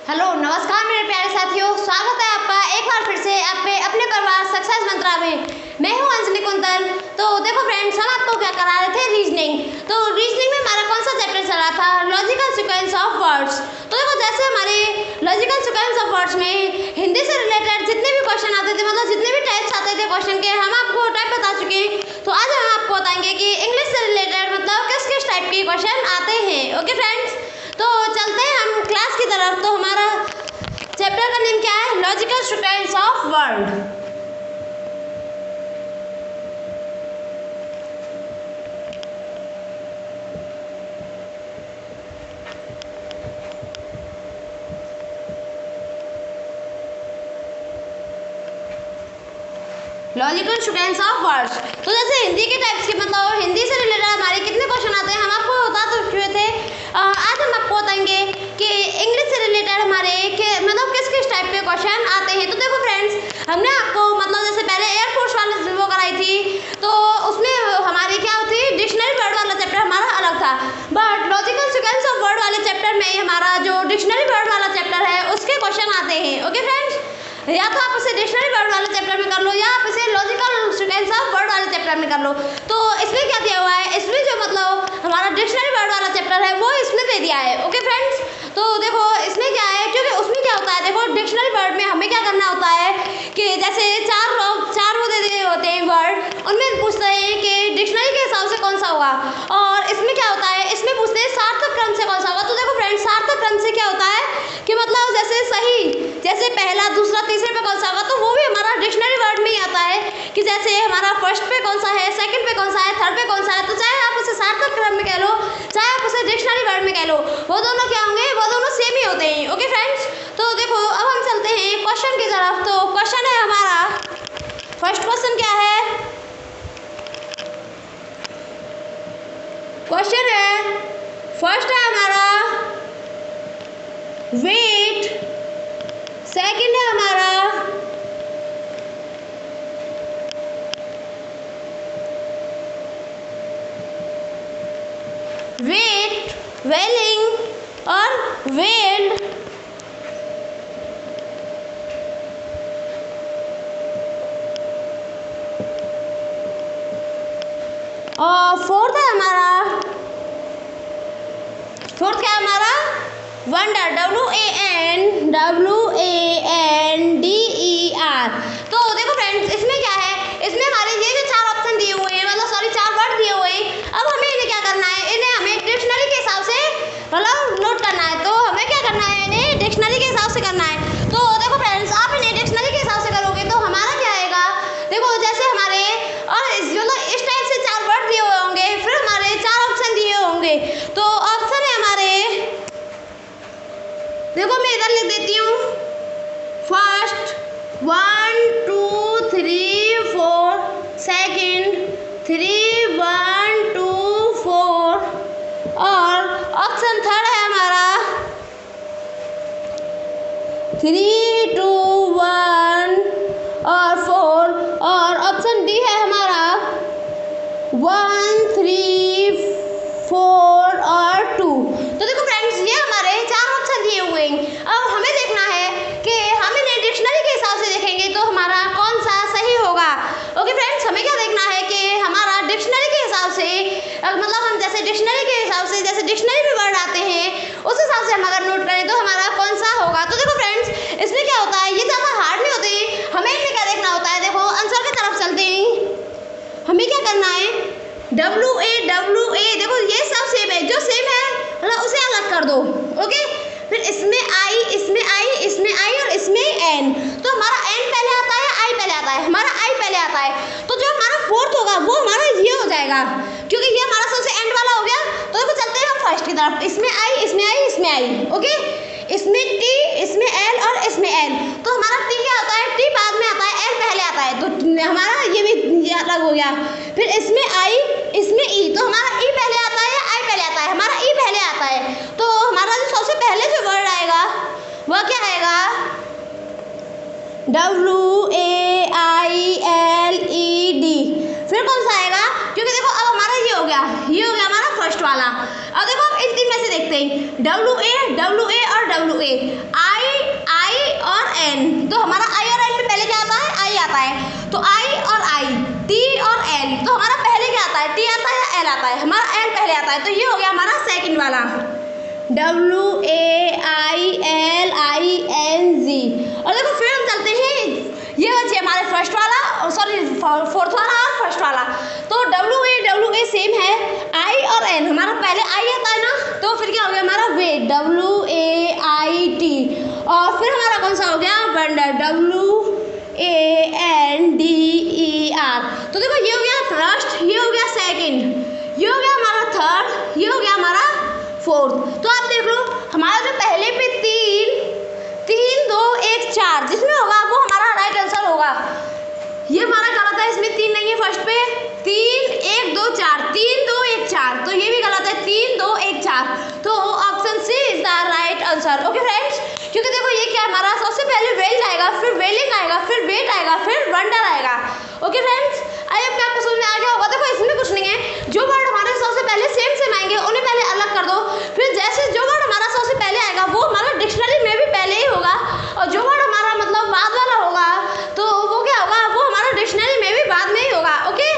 Hello नमस्कार मेरे प्यारे साथियों, स्वागत है आपका एक बार फिर से अपने परिवार सक्सेस मंत्रा में। मैं हूं अंजलि कुंतल। तो देखो फ्रेंड्स, हम आपको क्या करा रहे थे, रीजनिंग। तो रीजनिंग में हमारा कौन सा चैप्टर चला था, लॉजिकल सीक्वेंस ऑफ वर्ड्स। तो देखो जैसे हमारे लॉजिकल सीक्वेंस ऑफ वर्ड्स में हिंदी से रिलेटेड जितने भी क्वेश्चन आते थे, मतलब जितने भी टाइप्स आते थे क्वेश्चन के, हम आपको टाइप बता चुके हैं। तो आज हम आपको बताएंगे कि इंग्लिश से रिलेटेड मतलब किस किस टाइप के क्वेश्चन आते हैं। ओके फ्रेंड्स, तो चलते हैं हम क्लास की तरफ। तो हमारा चैप्टर का नेम क्या है, logical sequence of word. Logical sequence of words. तो जैसे हिंदी के टाइप्स की मतलब हिंदी से रिलेटेड हमारे कितने क्वेश्चन आते हैं हम आपको बता चुके थे। आज हम आपको बताएंगे कि इंग्लिश से रिलेटेड हमारे मतलब किस किस टाइप के क्वेश्चन आते हैं। तो देखो फ्रेंड्स, हमने आपको मतलब जैसे पहले एयरफोर्स वाले वो कराई थी, तो उसमें हमारी क्या होती है, डिक्शनरी वर्ड वाला चैप्टर हमारा अलग था। But logical sequence of word वाले चैप्टर में हमारा जो डिक्शनरी वर्ड वाला चैप्टर है उसके क्वेश्चन आते हैं। ओके फ्रेंड्स, या तो आप इसे डिक्शनरी वर्ड वाले चैप्टर में कर लो या आप इसे लॉजिकल सीक्वेंस ऑफ वर्ड वाले चैप्टर में कर लो। तो इसमें क्या दिया हुआ है, इसमें जो मतलब हमारा डिक्शनरी वर्ड वाला चैप्टर है वो इसमें दे दिया है। ओके फ्रेंड्स, तो देखो इसमें क्या है, क्योंकि उसमें क्या होता है, देखो डिक्शनरी वर्ड में हमें क्या करना होता है कि जैसे चार वो दे दिए होते हैं वर्ड, उनमें पूछते हैं कि डिक्शनरी के हिसाब से कौन सा होगा। और इसमें क्या होता है, इसमें पूछते हैं सार्थक क्रम से कौन सा होगा। तो देखो फ्रेंड्स, सार्थक क्रम से क्या होता है कि मतलब जैसे सही, जैसे पहला दूसरा तीसरे पे कौन सा होगा, तो वो भी हमारा डिक्शनरी वर्ड में ही आता है कि जैसे हमारा फर्स्ट पे कौन सा है, सेकंड पे कौन सा है, थर्ड पे कौन सा है। तो चाहे आप उसे सार्थक क्रम में कह लो, चाहे आप उसे डिक्शनरी वर्ड में कह लो, वो दोनों क्या होंगे, वो दोनों सेम ही होते हैं। ओके फ्रेंड्स, तो देखो अब हम चलते हैं क्वेश्चन की तरफ। तो क्वेश्चन है हमारा, फर्स्ट क्वेश्चन क्या है, क्वेश्चन है फर्स्ट है हमारा वेट, सेकंड है हमारा वेट, वेलिंग और वेल्ड। और फोर्थ है हमारा, फोर्थ क्या है हमारा, वंडर, WANDER। तो देखो फ्रेंड्स, इसमें क्या है, इसमें हमारे ये जो चार ऑप्शन दिए हुए हैं, मतलब सॉरी चार वर्ड दिए हुए हैं, अब हमें इन्हें क्या करना है, इन्हें हमें डिक्शनरी के हिसाब से मतलब नोट करना है। तो हमें क्या करना है, इन्हें डिक्शनरी के हिसाब से करना है। तो देखो फ्रेंड्स, आप इन्हें डिक्शनरी के हिसाब से करोगे तो हमारा क्या आएगा, देखो जैसे हमारे और मतलब इस टाइप से चार वर्ड दिए हुए होंगे, फिर हमारे चार ऑप्शन दिए होंगे। तो ऑप्शन है हमारे, देखो मैं इधर लिख देती हूँ, फर्स्ट 1 2 3 4, सेकंड 3 1 2 4, और ऑप्शन थर्ड है हमारा 3 2 1 और 4, और ऑप्शन डी है हमारा 1 3 4 और 2। तो देखो फ्रेंड्स, ये हमारे चार ऑप्शन दिए हुए हैं। अब हमें देखना है कि हम इन्हें डिक्शनरी के हिसाब से देखेंगे तो हमारा कौन सा सही होगा। ओके फ्रेंड्स, हमें क्या देखना है कि हमारा डिक्शनरी के हिसाब से मतलब हम जैसे डिक्शनरी के हिसाब से जैसे डिक्शनरी में वर्ड आते हैं उस हिसाब से हम अगर नोट करें तो हमारा कौन सा होगा। तो देखो फ्रेंड्स, इसमें क्या होता है, ये ज़्यादा हार्ड नहीं होते, हमें इनमें क्या देखना होता है, देखो आंसर की तरफ चलते हैं। हमें क्या करना है, WA, देखो ये सब सेम है, जो सेम है मतलब उसे अलग कर दो। ओके, फिर इसमें आई, इसमें आई, इसमें आई और इसमें एन। तो हमारा एन पहले आता है, आई पहले आता है, हमारा आई पहले आता है। तो जो हमारा फोर्थ होगा वो हमारा ये हो जाएगा, क्योंकि ये हमारा सबसे एंड वाला हो गया। तो देखो चलते हैं हम फर्स्ट की तरफ, इसमें आई, इसमें आई, इसमें आई। ओके, इसमें टी, इसमें एल और इसमें एन। तो हमारा टी क्या होता है, टी बाद में आता है, एल पहले आता है, तो हमारा ये भी अलग हो गया। फिर इसमें आई, इसमें ई, तो हमारा ई पहले आता है, आई पहले आता है, हमारा ई पहले आता है। तो हमारा जो सबसे पहले जो वर्ड आएगा वह क्या आएगा, WAILED। फिर कौन सा आएगा, क्योंकि देखो अब हमारा ये हो गया हमारा फर्स्ट वाला। अब देखो हम इन तीन में से देखते हैं, WA और WA, I एन। तो हमारा आई और एन में पहले क्या आता है, आई आता है। तो आई और आई, टी और एल, तो हमारा पहले क्या आता है, टी आता है या एल आता है, हमारा एल पहले आता है। तो ये हो गया हमारा सेकंड वाला WAILING। और देखो फिर हम चलते हैं, ये बचे हमारे फर्स्ट वाला, सॉरी फोर्थ वाला और फर्स्ट वाला। तो WA सेम है, आई और एन, हमारा पहले आई आता है ना, तो फिर क्या हो गया हमारा वेट, WAIT। और फिर हमारा कौन सा हो गया, वंडर, WANDER। तो देखो ये हो गया फर्स्ट, ये हो गया सेकंड, ये हो गया हमारा थर्ड, ये हो गया हमारा फोर्थ। तो आप देख लो हमारा जो पहले पे 3 2 1 4 जिसमें होगा वो हमारा राइट आंसर होगा। ये हमारा गलत है, इसमें 3 नहीं है फर्स्ट पे, 3 1 2 4, 3 2 1 4, तो ये भी गलत है, 3 2 1 4। तो option C is the right answer. Okay friends, क्योंकि देखो ये क्या हमारा सबसे पहले वेल आएगा, फिर वेलिंग आएगा, फिर वेट आएगा, फिर वंडर आएगा। ओके फ्रेंड्स, आई होप आपको समझ में आ गया होगा। देखो इसमें कुछ नहीं है, जो वर्ड हमारे सबसे पहले सेम आएंगे उन्हें पहले अलग कर दो, फिर जैसे जो वर्ड हमारा सबसे पहले आएगा वो हमारा डिक्शनरी में भी पहले ही होगा, और जो वर्ड हमारा मतलब बाद वाला होगा तो वो क्या होगा, वो हमारा डिक्शनरी में भी बाद में ही होगा। ओके,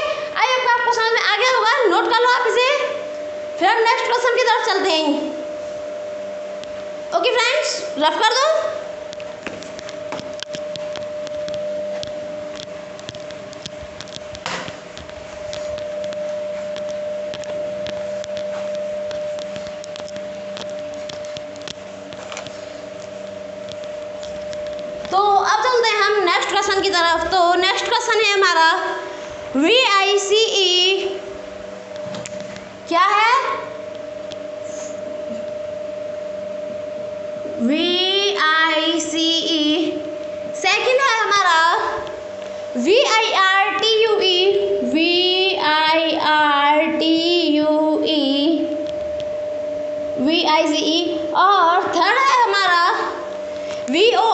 आई होप आपको समझ में आ गया होगा, नोट कर लो आप इसे। फिर हम नेक्स्ट क्वेश्चन की तरफ चलते हैं। ओके फ्रेंड्स, रफ कर दो। तो अब चलते हैं हम नेक्स्ट क्वेश्चन की तरफ। तो नेक्स्ट क्वेश्चन है हमारा VICE क्या है, VICE। सेकंड है हमारा VIRTUE, VICE। और थर्ड है हमारा VISITOR,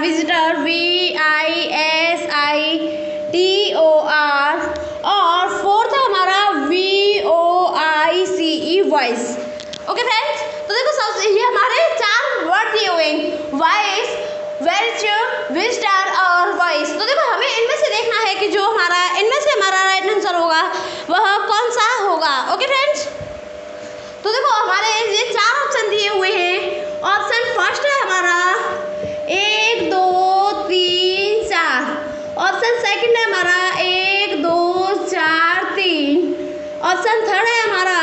विजिटर, VISITOR। और फोर्थ है हमारा VOICE, वॉइस। ओके फ्रेंड्स, तो देखो सबसे ये हमारे 4 वर्ड दिए हुए हैं, वॉइस, विजिटर, विजिटर और वॉइस। तो देखो हमें इनमें से देखना है कि जो हमारा इनमें से हमारा राइट आंसर होगा वह कौन सा होगा। ओके फ्रेंड्स, तो देखो हमारे ये 4 ऑप्शन दिए हुए हैं। ऑप्शन फर्स्ट है हमारा 1 2 3 4। ऑप्शन सेकंड है हमारा 1 2 4 3। ऑप्शन थर्ड है हमारा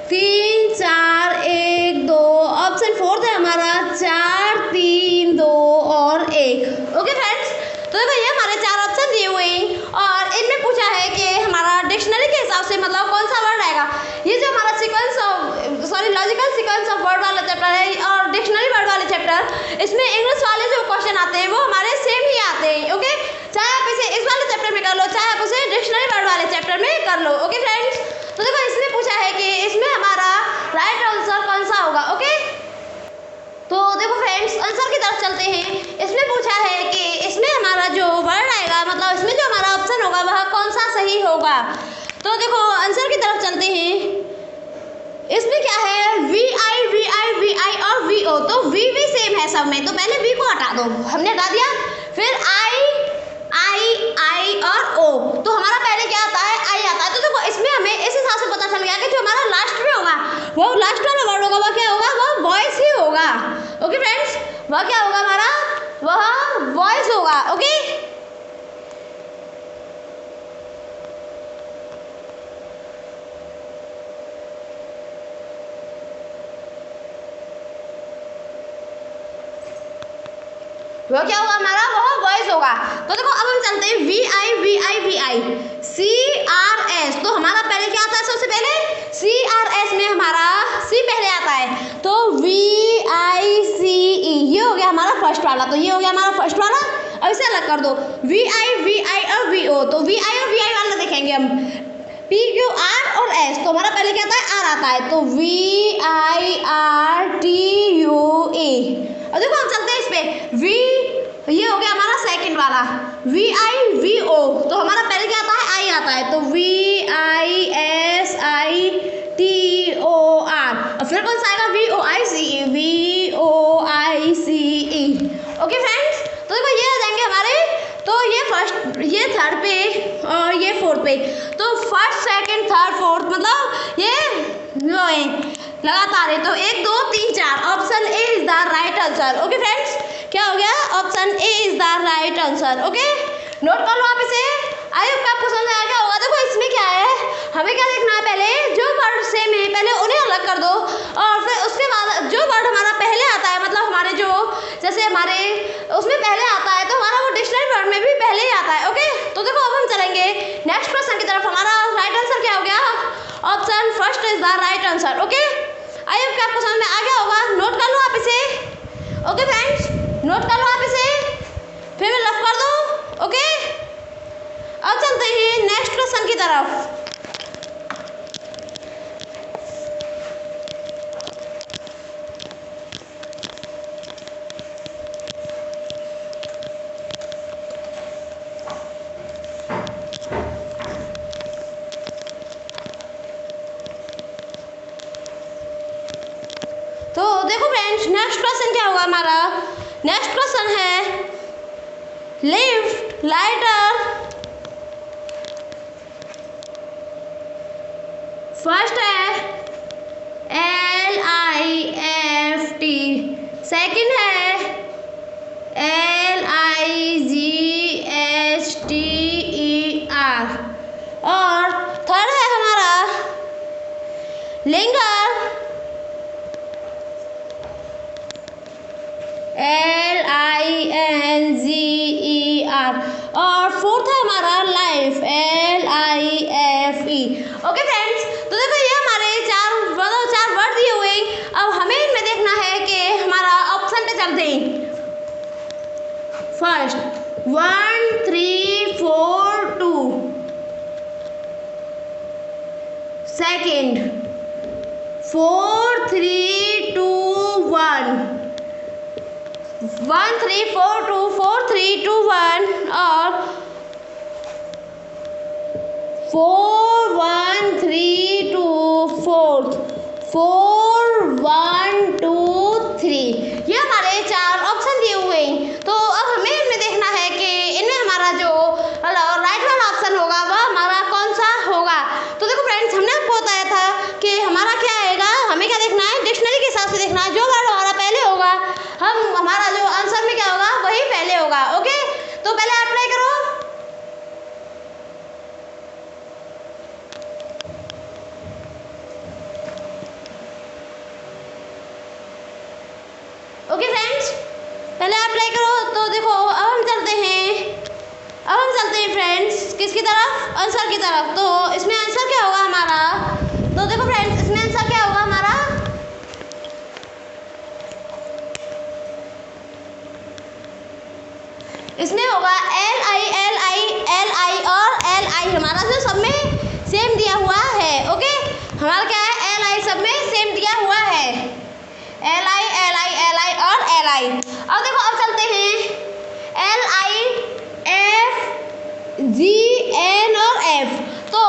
3 4 1 2। ऑप्शन फोर्थ है हमारा 4 3 2 और 1। ओके फ्रेंड्स, तो देखो ये हमारे 4 ऑप्शन दिए हुए हैं और इनमें पूछा है कि हमारा डिक्शनरी के हिसाब से मतलब कौन सा वर्ड आएगा। ये जो हमारा लॉजिकल सीक्वेंस ऑफ वर्ड वाला चैप्टर है और डिक्शनरी वर्ड वाले चैप्टर, इसमें इंग्लिश वाले जो क्वेश्चन आते हैं वो हमारे सेम ही आते हैं। ओके, चाहे आप इसे इस वाले चैप्टर में कर लो, चाहे आप उसे डिक्शनरी वर्ड वाले चैप्टर में कर लो। ओके फ्रेंड्स, तो देखो इसमें पूछा है कि इसमें हमारा राइट आंसर कौन सा होगा। ओके, तो देखो फ्रेंड्स आंसर की तरफ चलते हैं। इसमें पूछा है कि इसमें हमारा जो वर्ड आएगा मतलब इसमें जो हमारा ऑप्शन होगा वह कौन सा सही होगा। तो देखो आंसर की तरफ चलते हैं। इसमें क्या है, VI और VO। तो V भी सेम है सब में, तो पहले V को हटा दो, हमने हटा दिया। फिर I और O, तो हमारा पहले क्या आता है, I आता है। तो देखो इसमें हमें इस हिसाब से पता चल गया कि जो हमारा लास्ट में होगा वो लास्ट वाला वर्ड होगा, वह क्या होगा, वह वॉइस ही होगा। ओके फ्रेंड्स, वह क्या होगा हमारा, वह वॉइस होगा। ओके, वो क्या होगा हमारा, वह वॉइस होगा। तो देखो अब हम चलते हैं VI CRS। तो हमारा पहले क्या आता है, सबसे पहले CRS में हमारा C पहले आता है, तो VICE ये हो गया हमारा फर्स्ट वाला। तो ये हो गया हमारा फर्स्ट वाला। अब इसे अलग कर दो, VI और VO। तो VI और VI वाला देखेंगे हम, PQR और S। तो हमारा पहले क्या आता है, R आता है, तो VIRTUA। और देखो हम चलते हैं इस पे, ये हो गया हमारा सेकंड वाला, VIVO। तो हमारा पहले क्या आता है, I आता है, तो VISITOR। और फिर कौन सा आएगा, VOICE। गई। तो फर्स्ट, सेकंड, थर्ड, फोर्थ मतलब ये जो है लगातार है। तो 1 2 3 4 option A is the right answer. Okay friends, क्या हो गया? Option A is the right answer. Okay, note कर लो आप इसे। आई होप आपको समझ आ गया होगा। देखो इसमें क्या है, हमें क्या देखना है, पहले जो वर्ड सेम है पहले उन्हें अलग कर दो और फिर उसके बाद जो वर्ड हमारा पहले आता है, मतलब हमारे जो जैसे हमारे उसमें पहले आता है तो हमारा वो डिक्शनरी वर्ड में भी पहले ही आता है। ओके, तो देखो अब हम चलेंगे नेक्स्ट क्वेश्चन की तरफ। हमारा राइट आंसर क्या हो गया? Option first is the right answer. Okay, I hope आपको समझ में आ गया होगा। नोट कर लो आप इसे। ओके फ्रेंड्स, नोट कर लो आप इसे, फिर मैं लफ कर दो। ओके, अब चलते हैं नेक्स्ट क्वेश्चन की तरफ। तो देखो फ्रेंड्स, नेक्स्ट क्वेश्चन क्या होगा हमारा? नेक्स्ट क्वेश्चन है लिफ्ट, लाइटर। फर्स्ट है LIFT, सेकंड है LIGHTER और थर्ड है हमारा लिंगर, LINGER और फोर्थ है हमारा लाइफ, LIFE। ओके फ्रेंड्स, तो देखो ये हमारे चार वर्ड दिए हुए हैं। अब हमें इनमें देखना है कि हमारा ऑप्शन पे चलते हैं। फर्स्ट 1 3 4 2, सेकंड 4 3 2 1, 1 3 4 2 4 3 2 1 और 4 1 3 2 4 4 1 2 3। ये हमारे चार ऑप्शन दिए हुए हैं। तो अब हमें इनमें देखना है कि इनमें हमारा जो राइट वाला ऑप्शन होगा वह हमारा कौन सा होगा। तो देखो फ्रेंड्स, हमने आपको बताया था कि हमारा क्या आएगा, हमें क्या देखना है, डिक्शनरी के हिसाब से देखना है। जो वर्ड हमारा पहले होगा हमारा जो आंसर में क्या होगा वही पहले होगा। ओके, तो पहले आप ट्राई करो। ओके फ्रेंड्स, पहले आप ट्राई करो। तो देखो अब हम चलते हैं फ्रेंड्स किसकी तरफ? आंसर की तरफ। तो इसमें आंसर क्या होगा हमारा? तो देखो फ्रेंड्स, इसमें आंसर क्या होगा हमारा? इसमें होगा LI और LI हमारा जो सब में सेम दिया हुआ है। ओके, हमारा क्या है, LI सब में सेम दिया हुआ है, LI और LI। अब देखो अब चलते हैं LIFGN और F। तो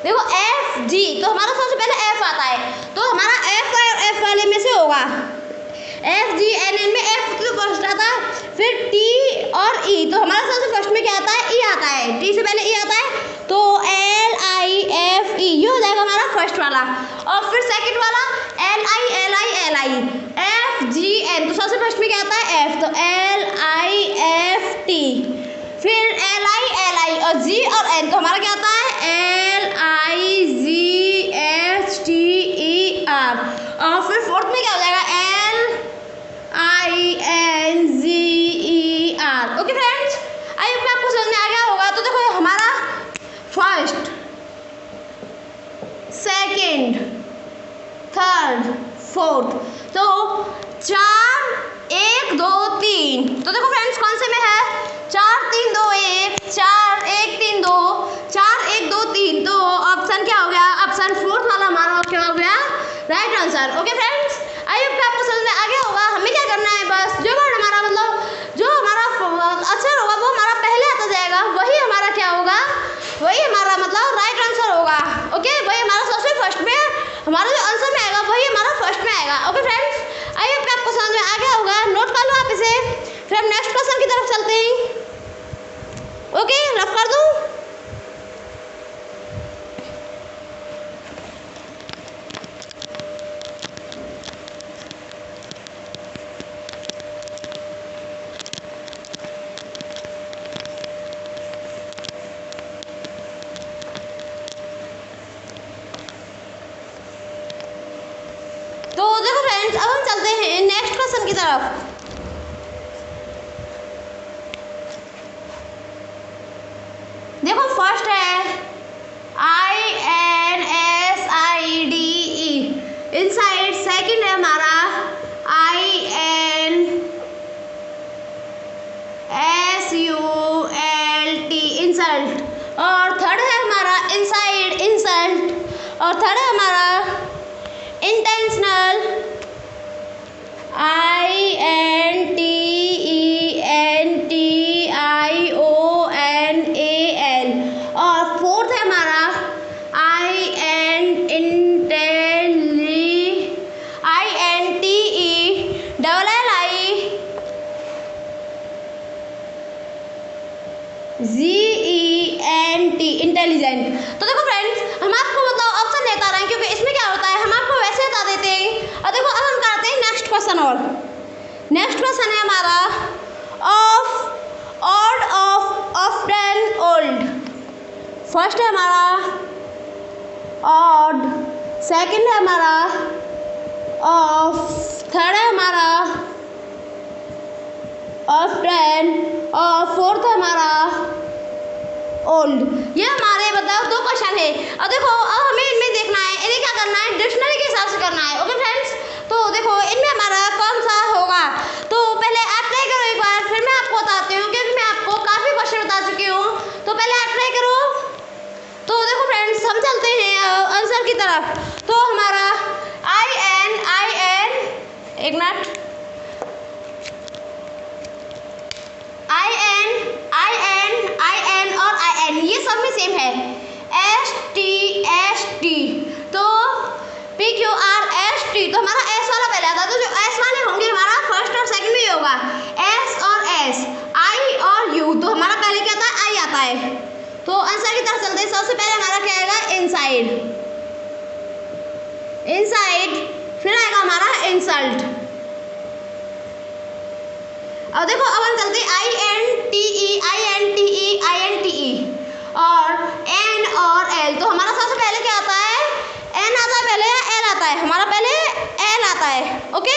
देखो FG, तो हमारा सबसे पहले F आता है। तो हमारा F और F वाले में से होगा FGNN में F तो फर्स्ट आता है, फिर T और E। तो हमारा सबसे फर्स्ट में क्या आता है? E आता है, T से पहले E आता है। तो LIFE ये हो जाएगा हमारा फर्स्ट वाला। और फिर सेकंड वाला LI FGN, तो सबसे फर्स्ट में क्या आता है? F, तो LIFT। फिर LI और G और N, तो हमारा क्या आता है? LIGHTER। और फिर फोर्थ में क्या हो जाएगा? LINGER। Okay friends, I hope आपको समझ में आ गया होगा। तो देखो हमारा फर्स्ट, सेकंड, थर्ड, फोर्थ, तो 4 1 2 3। तो देखो फ्रेंड्स कौन से में है? 4 3 2 1, 4 1 3 2, 4 1 2 3। तो ऑप्शन क्या हो गया? ऑप्शन फोर्थ वाला हमारा क्या हो गया? Right answer. Okay friends, I hope आपको समझ में आ गया होगा। हमें क्या करना है, बस जो वर्ड हमारा मतलब जो हमारा अक्षर होगा वो हमारा पहले आता जाएगा, वही हमारा क्या होगा, वही हमारा मतलब राइट आंसर होगा। ओके, वही हमारा सबसे फर्स्ट में हमारा जो आंसर में आएगा वही हमारा फर्स्ट में आएगा। ओके फ्रेंड्स, आई होप आपको समझ में आ गया होगा। नोट कर लो आप इसे, फिर हम नेक्स्ट क्वेश्चन की तरफ चलते हैं। ओके, रफ कर दूं? तो देखो फ्रेंड्स, अब हम चलते हैं नेक्स्ट क्वेश्चन की तरफ। देखो फर्स्ट है INSIDE इनसाइड, सेकंड है हमारा INSULT इंसल्ट, और थर्ड है हमारा इनसाइड इंसल्ट, और थर्ड है हमारा इंटेंशनल INTENTIONAL, और फोर्थ है हमारा INTEGENT इंटेलिजेंट। तो देखो फ्रेंड्स, हम आपको मतलब ऑप्शन देता रहे हैं, क्योंकि इसमें क्या होता है हम आपको वैसे बता देते हैं। और देखो अब हम करते हैं नेक्स्ट क्वेश्चन। और नेक्स्ट क्वेश्चन है हमारा of, odd, of, often, old. First है हमारा ऑड, सेकंड है हमारा ऑफ, थर्ड है हमारा ऑफ्टन, और फोर्थ है हमारा ओल्ड। ये हमारे बताओ दो क्वेश्चन है। और देखो अब हमें इनमें देखना है, इन्हें क्या करना है, डिक्शनरी के हिसाब से करना है। ओके फ्रेंड्स, तो देखो इनमें हमारा कौन सा होगा, तो पहले आप ट्राई करो एक बार, फिर मैं आपको बताती हूँ, क्योंकि मैं आपको काफ़ी क्वेश्चन बता चुकी हूँ। तो पहले आप ट्राई करो। तो देखो फ्रेंड्स, हम चलते हैं आंसर की तरफ। तो हमारा IN एक मिनट, IN और IN ये सब में सेम है। ST तो PQRST, तो हमारा S वाला पहले आता है। तो जो S वाले होंगे हमारा फर्स्ट और सेकंड में होगा S और S, I और U, तो हमारा पहले क्या आता है, I आता है। तो आंसर की तरफ चलते हैं। सबसे पहले हमारा क्या आएगा, इनसाइड, फिर आएगा हमारा इंसल्ट। और देखो अब हम चलते हैं INTE और N और L। तो हमारा सबसे पहले क्या आता है, N आता है पहले या L आता है, हमारा पहले L आता है। ओके,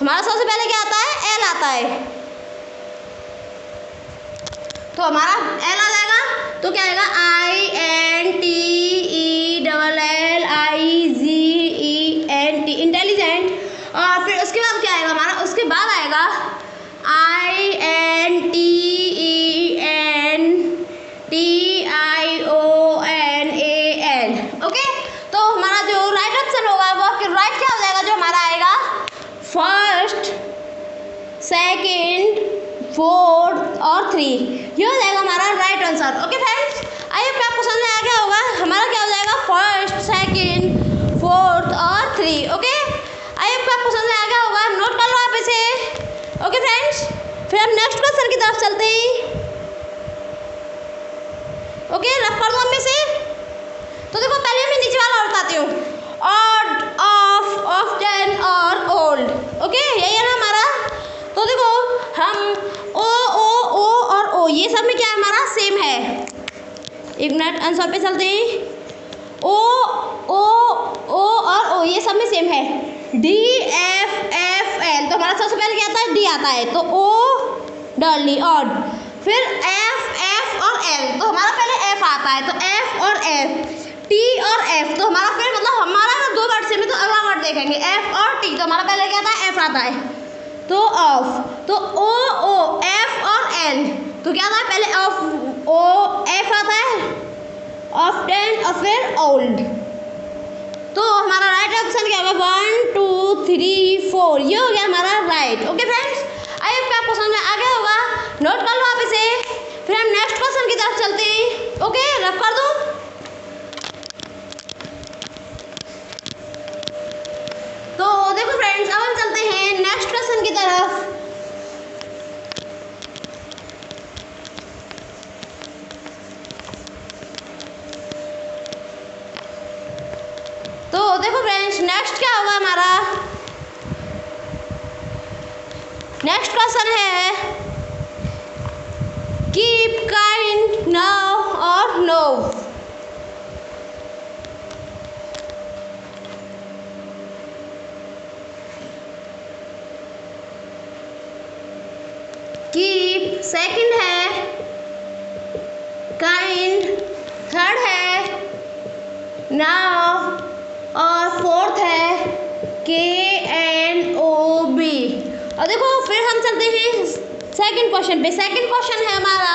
हमारा सबसे पहले क्या आता है, L आता है। तो हमारा L आ जाएगा, तो क्या आएगा INTELLIGENT इंटेलिजेंट। और फिर उसके बाद क्या आएगा हमारा, उसके बाद आएगा INTENTIONAL। ओके, तो हमारा जो राइट ऑप्शन होगा वो राइट क्या हो जाएगा, जो हमारा आएगा फर्स्ट, सेकंड, फोर्थ और 3, ये हो जाएगा हमारा right answer. Okay friends, I hope आपको समझ में आ गया होगा। हमारा क्या हो जाएगा, फर्स्ट, सेकंड, फोर्थ और 3। ओके, आई होप आपको समझ में आ गया होगा। नोट कर लो आप इसे। ओके फ्रेंड्स, फिर हम नेक्स्ट क्वेश्चन की तरफ चलते हैं। ओके, रफ कर दो हम में से। तो देखो पहले मैं नीचे वाला और बताती हूँ, ऑड, ऑफ, ऑफ्टन और ओल्ड। ओके, यही है ना हमारा। तो देखो हम ओ और ओ ये सब में क्या है, हमारा सेम है। एक मिनट, आंसर पे चलते हैं। ओ और ओ ये सब में सेम है। DFFL, तो हमारा सबसे पहले क्या आता है, D आता है। तो O डॉली ऑड, फिर F और L, तो हमारा पहले F आता है। तो F और F, T और F, तो हमारा फिर मतलब हमारा दो वर्ड सेम है, तो अगला वर्ड देखेंगे F और T। तो हमारा पहले क्या आता है, F आता है। तो ऑफ, तो O F और L, तो क्या आता है, पहले ऑफ F आता है, ऑफ्टन और फिर ओल्ड। तो हमारा राइट ऑप्शन क्या होगा, 1 2 3 4, ये हो गया हमारा right. Okay friends, I hope आपको समझ में आ गया होगा। नोट कर लो आप इसे, फिर हम नेक्स्ट क्वेश्चन की तरफ चलते हैं। ओके, रफ कर दूं। तो देखो फ्रेंड्स, अब हम चलते हैं नेक्स्ट क्वेश्चन की तरफ। फ्रेंड्स नेक्स्ट क्या होगा हमारा, नेक्स्ट क्वेश्चन है कीप, काइंड, नाउ और नो। कीप सेकंड है, काइंड थर्ड है, नाउ और फोर्थ है KNOB। और देखो फिर हम चलते हैं सेकंड क्वेश्चन पे। सेकंड क्वेश्चन है हमारा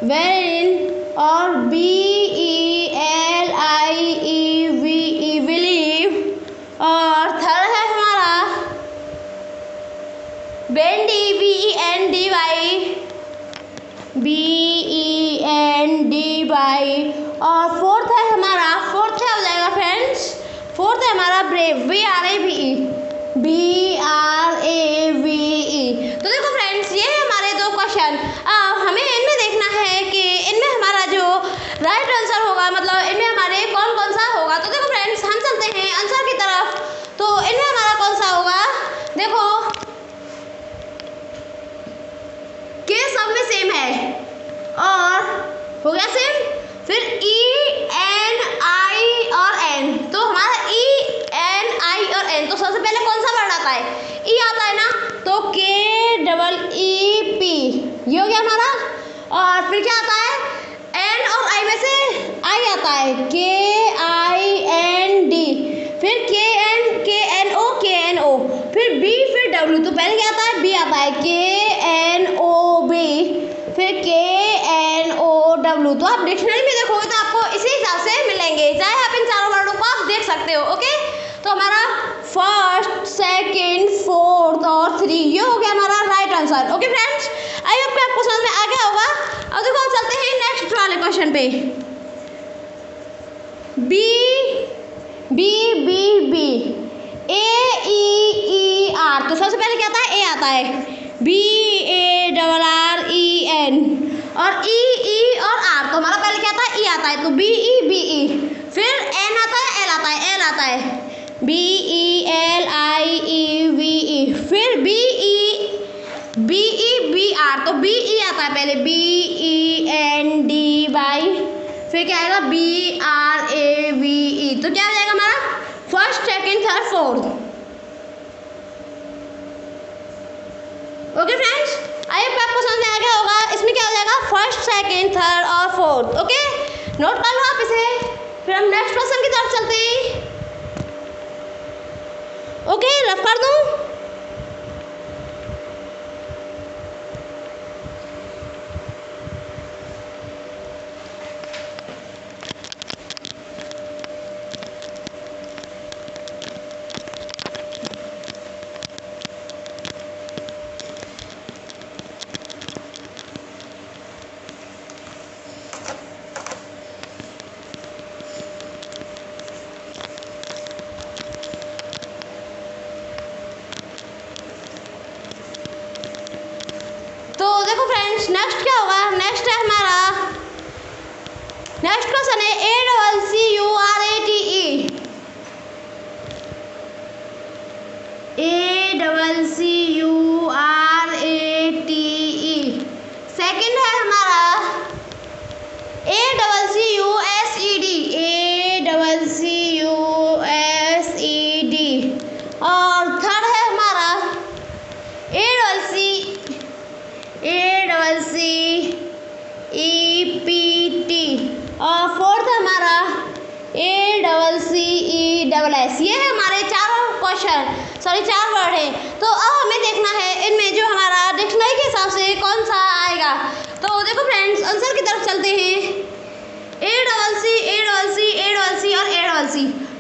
wherein और BELIEVE believe। और थर्ड है हमारा bendy BENDY। और फोर्थ है हमारा, फोर्थ क्या हो जाएगा फ्रेंड्स, फोर्थ है हमारा ब्रेव BRAVE। तो देखो फ्रेंड्स ये है हमारे दो क्वेश्चन। हमें इनमें देखना है कि इनमें हमारा जो राइट आंसर होगा, मतलब इनमें हमारे कौन कौन सा होगा। तो देखो फ्रेंड्स हम चलते हैं आंसर की तरफ। तो इनमें हमारा कौन सा होगा, देखो के सब में सेम है और हो गया सेम। फिर ENI और N, तो हमारा ENI और N, तो सबसे पहले कौन सा वर्ड आता है, E आता है ना, तो KEEP ये हो गया हमारा। और फिर क्या आता है, N और I में से I आता है KIND, फिर KNO, फिर B, फिर W, तो पहले क्या आता है, B आता है KNOB, फिर KNOW। तो आप डिक्शनरी में देखोगे तो आपको इसी हिसाब से मिलेंगे, चाहे आप इन चारों वर्डों को आप देख सकते हो। ओके, तो हमारा फर्स्ट, सेकंड, फोर्थ और 3 ये हो गया हमारा right answer. Okay friends, I hope आपको समझ में आ गया होगा। अब देखो हम चलते हैं नेक्स्ट वाले क्वेश्चन पे। B AER, तो सबसे पहले क्या आता है, A आता है BARREN। और E और R, तो हमारा पहले क्या आता है, E आता है, तो BE। फिर N आता है, L आता है BELIEVE। फिर BR, तो BE आता है पहले BENDY। फिर क्या आएगा BRAVE। तो क्या हो जाएगा हमारा first, second, third, fourth. Okay friends, I hope आपको समझ में आ गया होगा। इसमें क्या हो जाएगा फर्स्ट, सेकंड, थर्ड और फोर्थ। ओके, नोट कर लो आप इसे। फिर हम नेक्स्ट क्वेश्चन की तरफ चलते हैं। ओके, रफ कर दूं। देखो फ्रेंड्स नेक्स्ट क्या होगा, नेक्स्ट है हमारा, नेक्स्ट क्वेश्चन है ACCURATE। सेकंड है हमारा ACCUSED। और थर्ड है हमारा ACCEPT। और फोर्थ हमारा ACCESS। ये है हमारे चारों क्वेश्चन, सॉरी 4 वर्ड हैं। तो अब हमें देखना है इनमें जो हमारा डिक्शनरी के हिसाब से कौन सा आएगा। तो देखो फ्रेंड्स आंसर की तरफ चलते हैं। ACCC और ACC,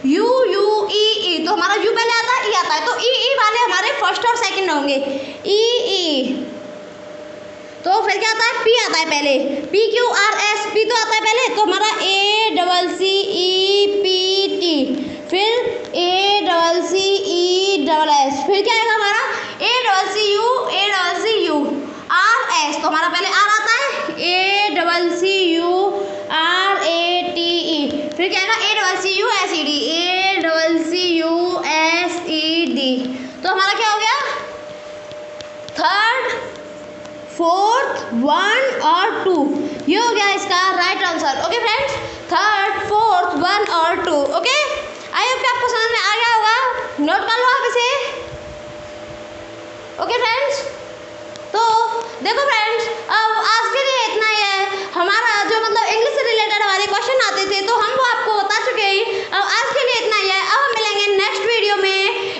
UUEE, तो हमारा U पहले आता है, E आता है, तो EE वाले हमारे फर्स्ट और सेकंड होंगे EE। तो फिर क्या आता है, P आता है पहले, PQRS, P तो आता है पहले, तो हमारा ACCEPT, फिर ACCESS, फिर क्या आएगा हमारा ACCESS। तो हमारा पहले आर आता है ACCURATE, फिर क्या आएगा ACCUSED, ACCUSED। तो हमारा क्या हो गया, थर्ड, फोर्थ, 1 और 2, ये हो गया इसका right answer. Okay friends, third, fourth, 1 और 2। ओके, आई होप कि आपको समझ में आ गया होगा, नोट कर लो आप इसे। ओके फ्रेंड्स, तो देखो फ्रेंड्स, अब आज के लिए इतना ही है। हमारा जो मतलब इंग्लिश से रिलेटेड हमारे क्वेश्चन आते थे तो हम वो आपको बता चुके हैं। अब आज के लिए इतना ही है। अब हम मिलेंगे नेक्स्ट वीडियो में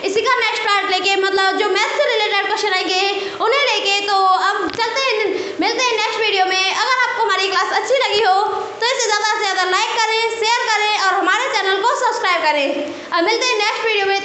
इसी का नेक्स्ट पार्ट लेके, मतलब जो मैथ से रिलेटेड क्वेश्चन आएंगे उन्हें लेके। तो अब चलते हैं, मिलते हैं नेक्स्ट वीडियो में। अगर आपको हमारी क्लास अच्छी लगी हो तो इसे ज़्यादा से ज़्यादा लाइक करें, शेयर करें और हमारे चैनल को सब्सक्राइब करें। अब मिलते हैं नेक्स्ट वीडियो में।